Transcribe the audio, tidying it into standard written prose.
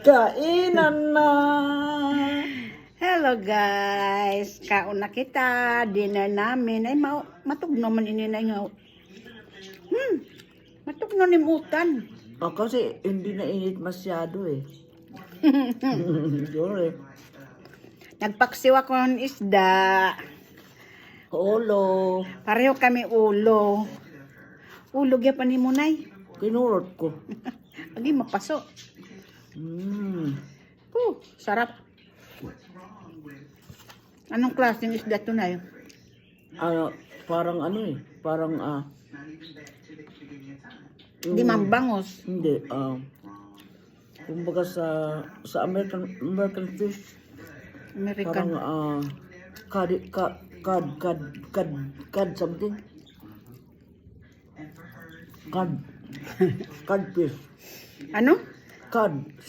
Kainan na. Hello guys, kaon na kita, dinner namin. Ay, matug naman ini na nga. Matug na nimutan. Kasi hindi na init masyado eh. Yun eh. Nagpaksiwa ko ng isda. Olo. Pareho kami ulo. Ulo gya pa ni Munay. Kinurot ko. Agi mapaso. Sarap. Anong klaseng isda to na yun? Parang ano eh. Parang Hindi mambangos. hindi. Kumbaga sa American fish. American. Parang cod something. Cod fish. Ano? Cod.